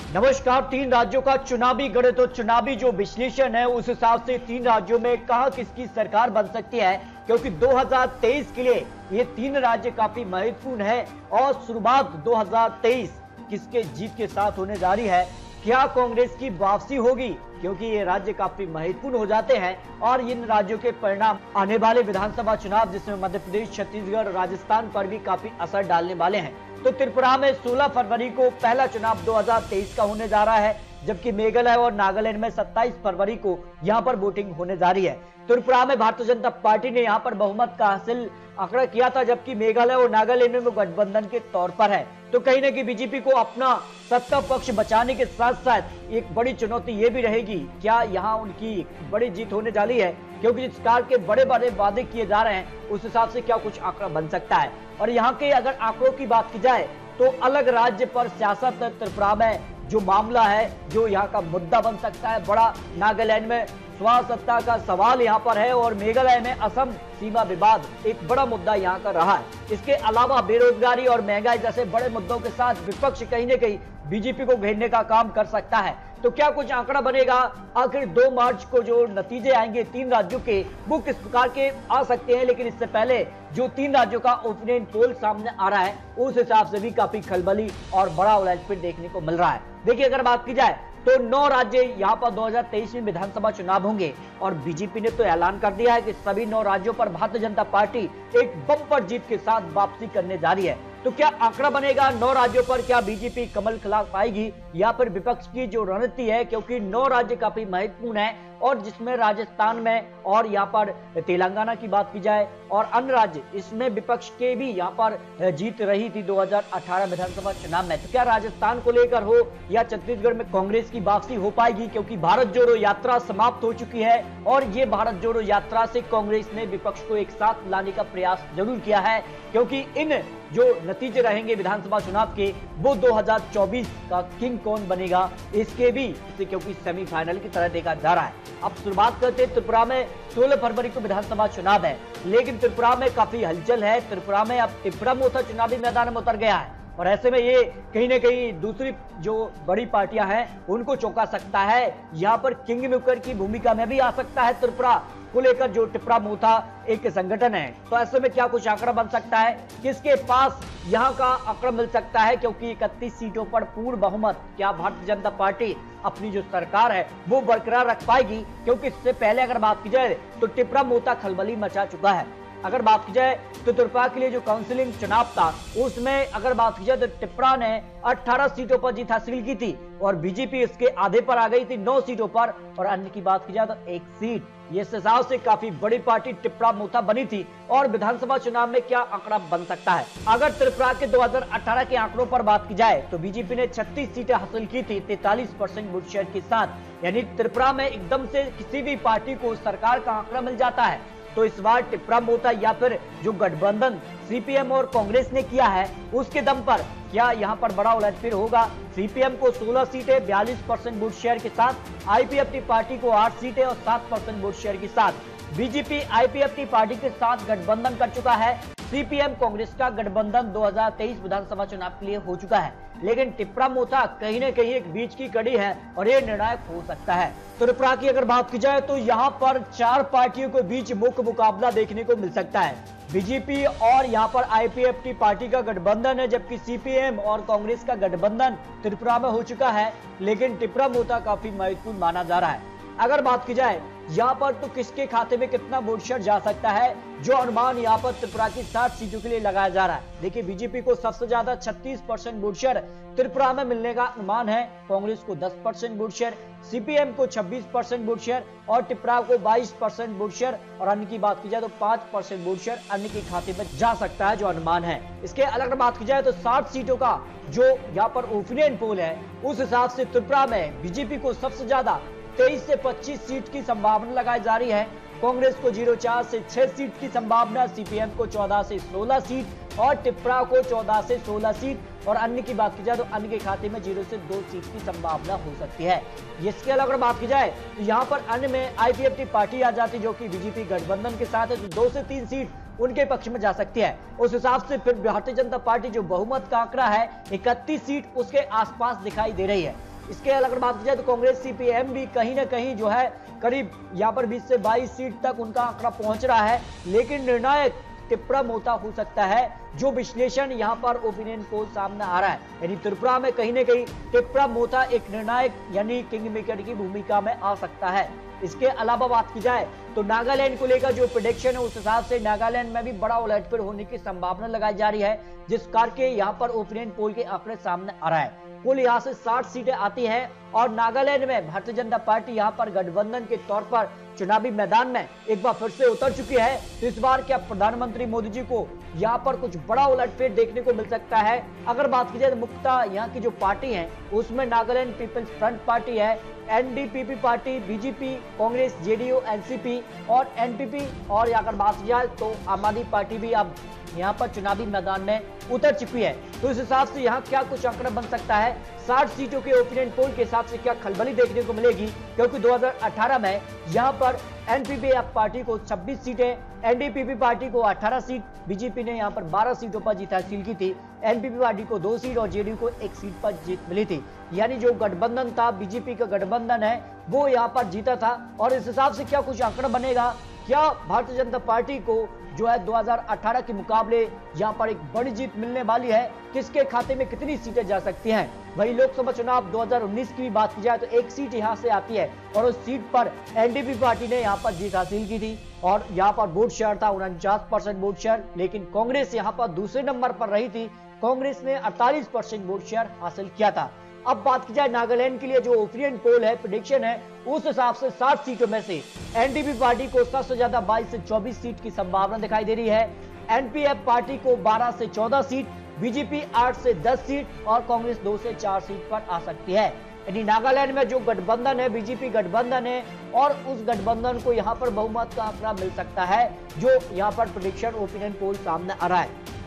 नमस्कार। 3 राज्यों का चुनावी गणित और चुनावी जो विश्लेषण है उस हिसाब से 3 राज्यों में कहां किसकी सरकार बन सकती है, क्योंकि 2023 के लिए ये 3 राज्य काफी महत्वपूर्ण है और शुरुआत 2023 किसके जीत के साथ होने जा रही है। क्या कांग्रेस की वापसी होगी, क्योंकि ये राज्य काफी महत्वपूर्ण हो जाते हैं और इन राज्यों के परिणाम आने वाले विधानसभा चुनाव जिसमें मध्य प्रदेश, छत्तीसगढ़, राजस्थान पर भी काफी असर डालने वाले हैं। तो त्रिपुरा में 16 फरवरी को पहला चुनाव 2023 का होने जा रहा है, जबकि मेघालय और नागालैंड में 27 फरवरी को यहां पर वोटिंग होने जा रही है। त्रिपुरा में भारतीय जनता पार्टी ने यहां पर बहुमत का हासिल आंकड़ा किया था, जबकि मेघालय और नागालैंड में वो गठबंधन के तौर पर है। तो कहीं ना कहीं बीजेपी को अपना सत्ता पक्ष बचाने के साथ साथ एक बड़ी चुनौती ये भी रहेगी, क्या यहाँ उनकी बड़ी जीत होने जा रही है, क्योंकि जिस प्रकार के बड़े बड़े वादे किए जा रहे हैं उस हिसाब से क्या कुछ आंकड़ा बन सकता है। और यहाँ के अगर आंकड़ों की बात की जाए तो अलग राज्य पर सियासत त्रिपुरा में जो मामला है, जो यहाँ का मुद्दा बन सकता है बड़ा, नागालैंड में स्वायत्तता का सवाल यहाँ पर है और मेघालय में असम सीमा विवाद एक बड़ा मुद्दा यहाँ का रहा है। इसके अलावा बेरोजगारी और महंगाई जैसे बड़े मुद्दों के साथ विपक्ष कहीं न कहीं बीजेपी को घेरने का काम कर सकता है। तो क्या कुछ आंकड़ा बनेगा, आखिर 2 मार्च को जो नतीजे आएंगे 3 राज्यों के वो किस प्रकार के आ सकते हैं। लेकिन इससे पहले जो 3 राज्यों का ओपिनियन पोल सामने आ रहा है उस हिसाब से भी काफी खलबली और बड़ा उलटफेर देखने को मिल रहा है। देखिए, अगर बात की जाए तो 9 राज्य यहाँ पर 2023 में विधानसभा चुनाव होंगे और बीजेपी ने तो ऐलान कर दिया है कि सभी 9 राज्यों पर भारतीय जनता पार्टी एक बम्पर जीत के साथ वापसी करने जा रही है। तो क्या आंकड़ा बनेगा 9 राज्यों पर, क्या बीजेपी कमल खिला पाएगी या फिर विपक्ष की जो रणनीति है, क्योंकि 9 राज्य काफी महत्वपूर्ण है और जिसमें राजस्थान में और यहाँ पर तेलंगाना की बात की जाए और अन्य राज्य, इसमें विपक्ष के भी यहाँ पर जीत रही थी 2018 विधानसभा चुनाव में। तो क्या राजस्थान को लेकर हो या छत्तीसगढ़ में कांग्रेस की वापसी हो पाएगी, क्योंकि भारत जोड़ो यात्रा समाप्त हो चुकी है और ये भारत जोड़ो यात्रा से कांग्रेस ने विपक्ष को एक साथ लाने का प्रयास जरूर किया है, क्योंकि इन जो नतीजे रहेंगे विधानसभा चुनाव के वो 2024 का किंग कौन बनेगा इसके भी, क्योंकि सेमीफाइनल की तरह देखा जा रहा है। अब शुरुआत करते हैं त्रिपुरा में 16 फरवरी को विधानसभा चुनाव है, लेकिन त्रिपुरा में काफी हलचल है। त्रिपुरा में अब टिप्रा मोथा चुनावी मैदान में उतर गया है और ऐसे में ये कहीं ना कहीं दूसरी जो बड़ी पार्टियां हैं उनको चौंका सकता है। यहाँ पर किंग मेकर की भूमिका में भी आ सकता है त्रिपुरा को लेकर जो टिप्रा मोथा एक संगठन है। तो ऐसे में क्या कुछ आंकड़ा बन सकता है, किसके पास यहाँ का आंकड़ा मिल सकता है, क्योंकि 31 सीटों पर पूर्ण बहुमत क्या भारतीय जनता पार्टी अपनी जो सरकार है वो बरकरार रख पाएगी, क्योंकि इससे पहले अगर बात की जाए तो टिप्रा मोथा खलबली मचा चुका है। अगर बात की जाए तो त्रिपुरा के लिए जो काउंसिलिंग चुनाव था उसमें अगर बात की जाए तो टिप्रा ने 18 सीटों पर जीत हासिल की थी और बीजेपी इसके आधे पर आ गई थी 9 सीटों पर, और अन्य की बात की जाए तो 1 सीट। ये हिसाब से काफी बड़ी पार्टी टिप्रा मोथा बनी थी और विधानसभा चुनाव में क्या आंकड़ा बन सकता है। अगर त्रिपुरा के 2018 के आंकड़ों पर बात की जाए तो बीजेपी ने 36 सीटें हासिल की थी 43% वोट शेयर के साथ, यानी त्रिपुरा में एकदम से किसी भी पार्टी को सरकार का आंकड़ा मिल जाता है। तो इस बार टिप्रा मोथा या फिर जो गठबंधन सीपीएम और कांग्रेस ने किया है उसके दम पर क्या यहां पर बड़ा उलटफेर होगा। सीपीएम को 16 सीटें 42% वोट शेयर के साथ, आईपीएफटी पार्टी को 8 सीटें और 7% वोट शेयर के साथ। बीजेपी आईपीएफटी पार्टी के साथ गठबंधन कर चुका है। सीपीएम कांग्रेस का गठबंधन 2023 विधानसभा चुनाव के लिए हो चुका है, लेकिन टिप्रा मोथा कहीं न कहीं एक बीच की कड़ी है और ये निर्णायक हो सकता है। त्रिपुरा की अगर बात की जाए तो यहाँ पर 4 पार्टियों के बीच मुख्य मुकाबला देखने को मिल सकता है। बीजेपी और यहाँ पर आईपीएफटी पार्टी का गठबंधन है, जबकि सीपीएम और कांग्रेस का गठबंधन त्रिपुरा में हो चुका है, लेकिन टिप्रा मोथा काफी महत्वपूर्ण माना जा रहा है। अगर बात की जाए यहाँ पर तो किसके खाते में कितना वोट शेयर जा सकता है, जो अनुमान यहाँ पर त्रिपुरा की 60 सीटों के लिए लगाया जा रहा है। देखिए, बीजेपी को सबसे ज्यादा 36% वोट शेयर त्रिपुरा में मिलने का अनुमान है, कांग्रेस को 10% वोट शेयर, सीपीएम को 26% वोट शेयर और टिप्रा को 22% वोट शेयर, और अन्य की बात की जाए तो 5% वोट शेयर अन्य के खाते में जा सकता है जो अनुमान है। इसके अलग बात की जाए तो 60 सीटों का जो यहाँ पर ओपिनियन पोल है उस हिसाब से त्रिपुरा में बीजेपी को सबसे ज्यादा 23 से 25 सीट की संभावना लगाई जा रही है, कांग्रेस को 04 से 6 सीट की संभावना, सीपीएम को 14 से 16 सीट और टिप्रा को 14 से 16 सीट, और अन्य की बात की जाए तो अन्य के खाते में 0 से 2 सीट की संभावना हो सकती है। इसके अलावा बात की जाए तो यहाँ पर अन्य में आईपीएफटी पार्टी आ जाती जो कि बीजेपी गठबंधन के साथ है, तो 2 से 3 सीट उनके पक्ष में जा सकती है। उस हिसाब से फिर भारतीय जनता पार्टी जो बहुमत का आंकड़ा है 31 सीट उसके आसपास दिखाई दे रही है। इसके अगर बात की जाए तो कांग्रेस सीपीएम भी कहीं ना कहीं जो है करीब यहाँ पर 20 से 22 सीट तक उनका आंकड़ा पहुंच रहा है, लेकिन निर्णायक त्रिपुरा मोता हो सकता है, जो विश्लेषण यहां पर ओपिनियन पोल सामने आ रहा है। यानी त्रिपुरा में कहीं ना कहीं त्रिपुरा मोता एक निर्णायक यानी किंग मेकर की भूमिका में आ सकता है। इसके अलावा बात की जाए तो नागालैंड को लेकर जो प्रेडिक्शन है उस हिसाब से नागालैंड में भी बड़ा उलटफेर होने की संभावना लगाई जा रही है, जिस करके यहाँ पर ओपिनियन पोल के आंकड़े सामने आ रहा है। कुल यहाँ से 60 सीटें आती हैं और नागालैंड में भारतीय जनता पार्टी यहाँ पर गठबंधन के तौर पर चुनावी मैदान में एक बार फिर से उतर चुकी है। तो इस बार क्या प्रधानमंत्री मोदी जी को यहाँ पर कुछ बड़ा उलटफेर देखने को मिल सकता है? अगर बात की जाए तो मुख्यतः यहाँ की जो पार्टी है उसमें नागालैंड पीपल्स फ्रंट पार्टी है, NDPP party, BJP, Congress, JDU, NCP और एनपीपी, और अगर बात की जाए तो आम आदमी पार्टी भी अब यहाँ पर चुनावी मैदान में उतर चुकी है। तो इस हिसाब से यहाँ क्या कुछ आंकड़ा बन सकता है? 60 सीटों के ओपिनियन पोल के हिसाब से क्या खलबली देखने को मिलेगी? क्योंकि 2018 में यहाँ पर एनपीपी पार्टी को 26 सीटें, एनडीपीपी पार्टी को 18 सीट, बीजेपी ने यहाँ पर 12 सीटों पर जीत हासिल की थी, एनपीपी पार्टी को 2 सीट और जेडीयू को 1 सीट पर जीत मिली थी। यानी जो गठबंधन था, बीजेपी का गठबंधन है, वो यहाँ पर जीता था। और इस हिसाब से क्या कुछ आंकड़ा बनेगा? क्या भारतीय जनता पार्टी को जो है 2018 के मुकाबले यहाँ पर एक बड़ी जीत मिलने वाली है? किसके खाते में कितनी सीटें जा सकती हैं? वही लोकसभा चुनाव 2019 की भी बात की जाए तो 1 सीट यहाँ से आती है और उस सीट पर एनडीपी पार्टी ने यहाँ पर जीत हासिल की थी और यहाँ पर वोट शेयर था 49% वोट शेयर, लेकिन कांग्रेस यहाँ पर दूसरे नंबर पर रही थी। कांग्रेस ने 48% वोट शेयर हासिल किया था। अब बात की जाए नागालैंड के लिए जो ओपिनियन पोल है, प्रेडिक्शन है, उस हिसाब से 60 सीटों में से एनडीपी पार्टी को सबसे ज्यादा 22 से 24 सीट की संभावना दिखाई दे रही है, एनपीएफ पार्टी को 12 से 14 सीट, बीजेपी 8 से 10 सीट और कांग्रेस 2 से 4 सीट पर आ सकती है। यानी नागालैंड में जो गठबंधन है, बीजेपी गठबंधन है और उस गठबंधन को यहाँ पर बहुमत का आंकड़ा मिल सकता है, जो यहाँ पर प्रेडिक्शन ओपिनियन पोल सामने आ रहा है।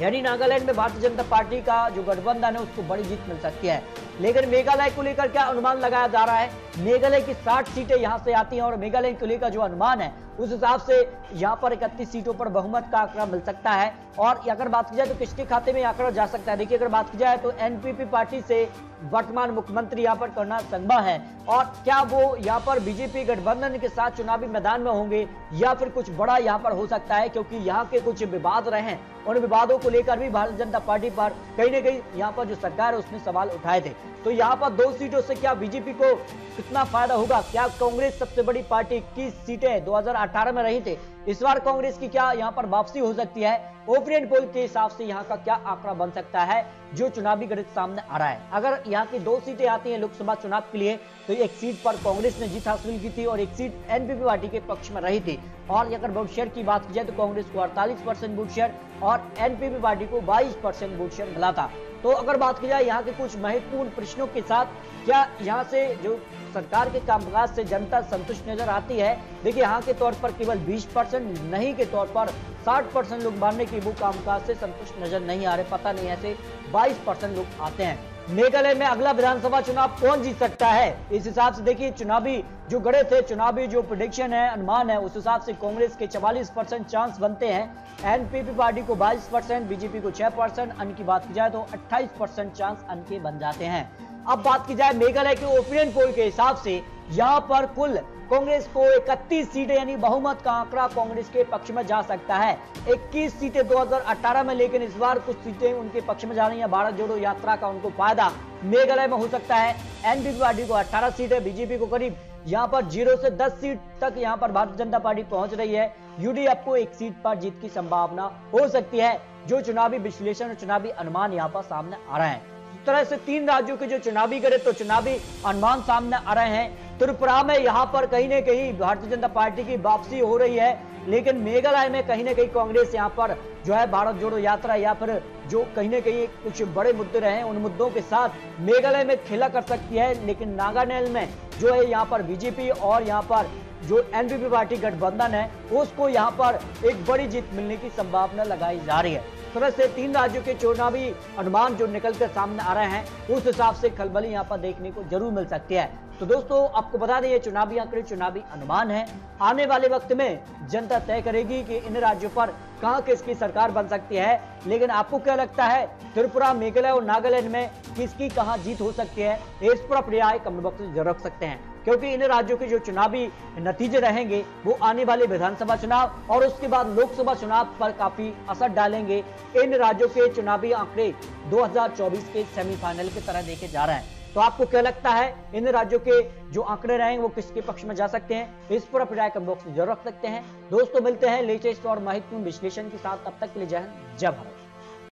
यानी नागालैंड में भारतीय जनता पार्टी का जो गठबंधन है उसको बड़ी जीत मिल सकती है। लेकिन मेघालय को लेकर क्या अनुमान लगाया जा रहा है? मेघालय की 60 सीटें यहां से आती हैं और मेघालय को लेकर जो अनुमान है उस हिसाब से यहां पर 31 सीटों पर बहुमत का आंकड़ा मिल सकता है। और अगर बात की जाए तो किसके खाते में आंकड़ा जा सकता है? देखिए, अगर बात की जाए तो एनपीपी पार्टी से वर्तमान मुख्यमंत्री यहाँ पर कर्नल संगमा है और क्या वो यहाँ पर बीजेपी गठबंधन के साथ चुनावी मैदान में होंगे या फिर कुछ बड़ा यहाँ पर हो सकता है, क्योंकि यहाँ के कुछ विवाद रहे हैं, उन विवादों को लेकर भी भारतीय जनता पार्टी पर कहीं ना कहीं यहाँ पर जो सरकार है उसने सवाल उठाए थे। तो यहाँ पर 2 सीटों से क्या बीजेपी को कितना फायदा होगा? क्या कांग्रेस सबसे बड़ी पार्टी 21 सीटें 2018 में रही थे, इस बार कांग्रेस की क्या यहाँ पर वापसी हो सकती है? ओपिनियन पोल के हिसाब से यहाँ का क्या आंकड़ा बन सकता है जो चुनावी गणित सामने आ रहा है? अगर यहाँ की 2 सीटें आती हैं लोकसभा चुनाव के लिए तो 1 सीट पर कांग्रेस ने जीत हासिल की थी और 1 सीट एनपीपी पार्टी के पक्ष में रही थी। और अगर वोट शेयर की बात की जाए तो कांग्रेस को 48% वोट शेयर और एनपीपी पार्टी को 22% वोट शेयर मिला था। तो अगर बात की जाए यहाँ के कुछ महत्वपूर्ण प्रश्नों के साथ, क्या यहाँ से जो सरकार के कामकाज से जनता संतुष्ट नजर आती है? देखिए, यहाँ के तौर पर केवल 20% नहीं के तौर पर 60% लोग मानने की वो कामकाज से संतुष्ट नजर नहीं आ रहे। पता नहीं, ऐसे 22% लोग आते हैं। मेघालय में अगला विधानसभा चुनाव कौन जीत सकता है? इस हिसाब से देखिए, चुनावी जो गणित है, चुनावी जो प्रेडिक्शन है, अनुमान है, उस हिसाब से कांग्रेस के 44% चांस बनते हैं, एनपीपी पार्टी को 22%, बीजेपी को 6%, अन्य की बात की जाए तो 28% चांस अन्य के बन जाते हैं। अब बात की जाए मेघालय के ओपिनियन पोल के हिसाब से, यहाँ पर कुल कांग्रेस को 31 सीटें यानी बहुमत का आंकड़ा कांग्रेस के पक्ष में जा सकता है। 21 सीटें 2018 में, लेकिन इस बार कुछ सीटें उनके पक्ष में जा रही है। भारत जोड़ो यात्रा का उनको फायदा मेघालय में हो सकता है। एनपीपी पार्टी को 18 सीटें, बीजेपी को करीब यहाँ पर 0 से 10 सीट तक यहाँ पर भारतीय जनता पार्टी पहुंच रही है। यूडीएफ को 1 सीट पर जीत की संभावना हो सकती है, जो चुनावी विश्लेषण और चुनावी अनुमान यहाँ पर सामने आ रहे हैं। इस तरह से 3 राज्यों के जो चुनावी गणित तो चुनावी अनुमान सामने आ रहे हैं। त्रिपुरा में यहाँ पर कहीं न कहीं भारतीय जनता पार्टी की वापसी हो रही है, लेकिन मेघालय में कहीं न कहीं कांग्रेस यहाँ पर जो है भारत जोड़ो यात्रा या फिर जो कहीं न कहीं कुछ बड़े मुद्दे रहे हैं उन मुद्दों के साथ मेघालय में खेला कर सकती है। लेकिन नागालैंड में जो है यहाँ पर बीजेपी और यहाँ पर जो एनपीपी पार्टी गठबंधन है उसको यहाँ पर एक बड़ी जीत मिलने की संभावना लगाई जा रही है। इस तरह से 3 राज्यों के चुनावी अनुमान जो निकलकर सामने आ रहे हैं उस हिसाब से खलबली यहाँ पर देखने को जरूर मिल सकती है। तो दोस्तों आपको बता दें ये चुनावी आंकड़े चुनावी अनुमान है। आने वाले वक्त में जनता तय करेगी कि इन राज्यों पर कहां किसकी सरकार बन सकती है। लेकिन आपको क्या लगता है त्रिपुरा, मेघालय और नागालैंड में किसकी कहां जीत हो सकती है, इस पर अपनी राय कमेंट बॉक्स में जरूर रख सकते हैं, क्योंकि इन राज्यों के जो चुनावी नतीजे रहेंगे वो आने वाले विधानसभा चुनाव और उसके बाद लोकसभा चुनाव पर काफी असर डालेंगे। इन राज्यों के चुनावी आंकड़े 2024 के सेमीफाइनल की तरह देखे जा रहे हैं। तो आपको क्या लगता है इन राज्यों के जो आंकड़े रहेंगे वो किसके पक्ष में जा सकते हैं, इस पर अपनी राय कमेंट बॉक्स में जरूर रख सकते हैं। दोस्तों मिलते हैं लेटेस्ट और महत्वपूर्ण विश्लेषण के साथ, तब तक के लिए जय हिंद, जय भारत।